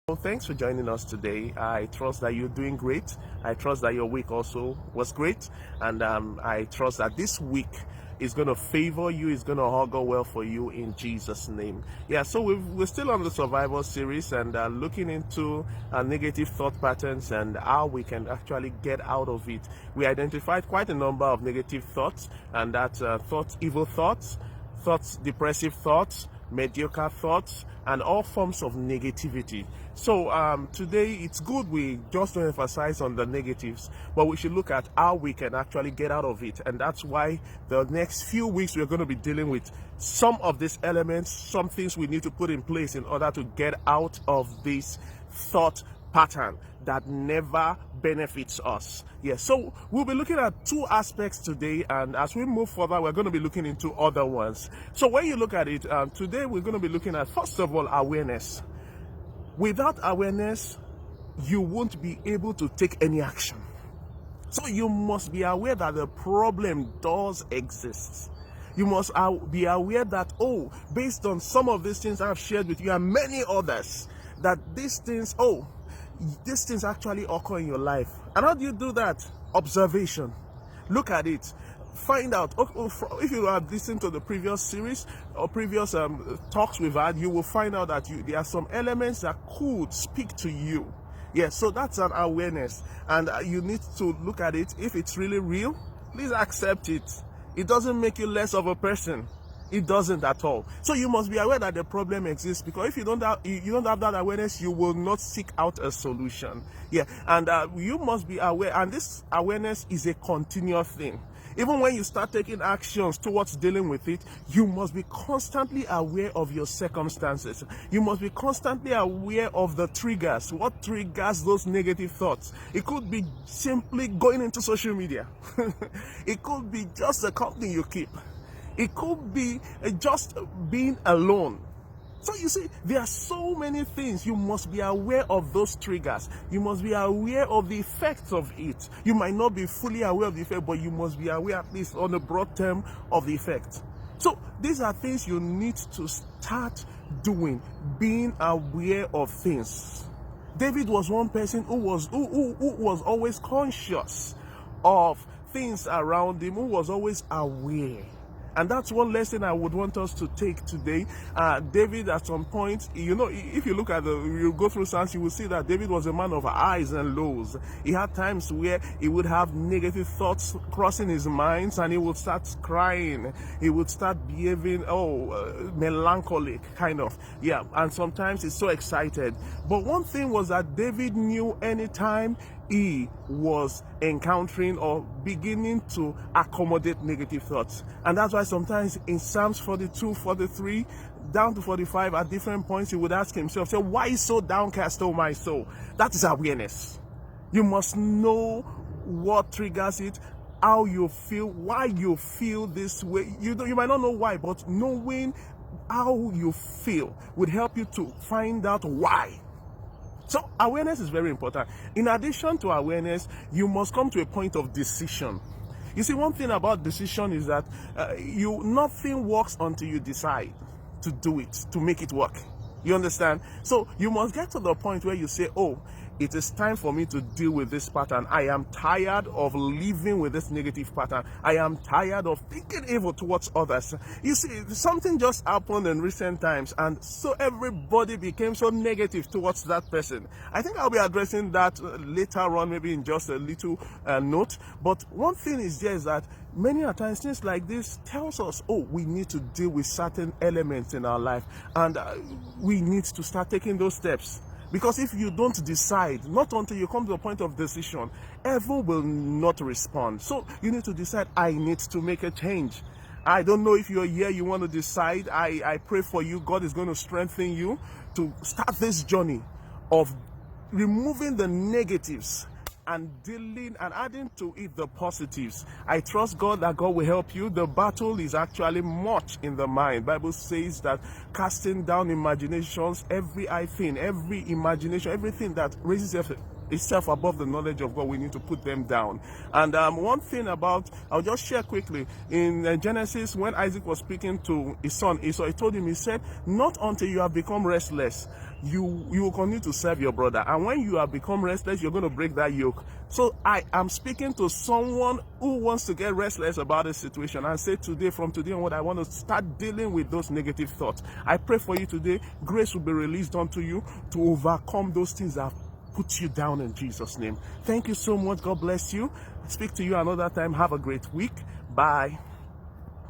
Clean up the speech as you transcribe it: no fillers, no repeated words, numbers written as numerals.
Well, thanks for joining us today. I trust that you're doing great. I trust that your week also was great. And I trust that this week is going to favor you, is going to go well for you in Jesus' name. Yeah, so we're still on the survival series and looking into negative thought patterns and how we can actually get out of it. We identified quite a number of negative thoughts, and that's evil thoughts, depressive thoughts, mediocre thoughts, and all forms of negativity. So today it's good we just don't emphasize on the negatives, but we should look at how we can actually get out of it. And that's why the next few weeks we're going to be dealing with some of these elements, some things we need to put in place in order to get out of this thought pattern that never benefits us. Yes, so we'll be looking at two aspects today, and as we move further we're going to be looking into other ones. So when you look at it, today we're going to be looking at, first of all, awareness. Without awareness, you won't be able to take any action. So you must be aware that the problem does exist. You must be aware that, based on some of these things I've shared with you and many others, that these things actually occur in your life. And how do you do that? Observation. Look at it. Find out. If you have listened to the previous series or previous talks we've had, you will find out that there are some elements that could speak to you. Yes, so that's an awareness, and you need to look at it. If it's really real, please accept it. It doesn't make you less of a person. It doesn't at all. So you must be aware that the problem exists, because if you don't have that awareness, you will not seek out a solution. Yeah, and you must be aware, and this awareness is a continuous thing. Even when you start taking actions towards dealing with it, you must be constantly aware of your circumstances. You must be constantly aware of the triggers. What triggers those negative thoughts? It could be simply going into social media. It could be just the company you keep. It could be just being alone. So you see, there are so many things. You must be aware of those triggers. You must be aware of the effects of it. You might not be fully aware of the effect, but you must be aware, at least on a broad term, of the effect. So these are things you need to start doing, being aware of things. David was one person who was always conscious of things around him, who was always aware. And that's one lesson I would want us to take today. David, at some point, if you look at you go through Psalms, you will see that David was a man of highs and lows. He had times where he would have negative thoughts crossing his mind, and he would start crying. He would start behaving, melancholic, kind of. Yeah, and sometimes he's so excited. But one thing was that David knew anytime he was encountering or beginning to accommodate negative thoughts. And that's why sometimes in Psalms 42, 43, down to 45, at different points, he would ask himself, say, why so downcast, O my soul? That is awareness. You must know what triggers it, how you feel, why you feel this way. You might not know why, but knowing how you feel would help you to find out why. So awareness is very important. In addition to awareness, you must come to a point of decision. You see, one thing about decision is that nothing works until you decide to do it, to make it work. You understand? So you must get to the point where you say, it is time for me to deal with this pattern. I am tired of living with this negative pattern. I am tired of thinking evil towards others. You see, something just happened in recent times, and so everybody became so negative towards that person. I think I'll be addressing that later on, maybe in just a little note. But one thing is that many a times things like this tells us, we need to deal with certain elements in our life, and we need to start taking those steps. Because if you don't decide, not until you come to a point of decision, heaven will not respond. So you need to decide, I need to make a change. I don't know if you're here, you want to decide. I pray for you. God is going to strengthen you to start this journey of removing the negatives and dealing and adding to it the positives. I trust God that God will help you. The battle is actually much in the mind. Bible says that casting down imaginations, every imagination, everything that raises itself above the knowledge of God, we need to put them down. And one thing about, I'll just share quickly, in Genesis, when Isaac was speaking to his son Esau, he told him, he said, not until you have become restless, you will continue to serve your brother. And when you have become restless, you're going to break that yoke. So I am speaking to someone who wants to get restless about a situation and say, today, from today onward, I want to start dealing with those negative thoughts. I pray for you today, grace will be released unto you to overcome those things that put you down in Jesus' name. Thank you so much. God bless you. Speak to you another time. Have a great week. Bye.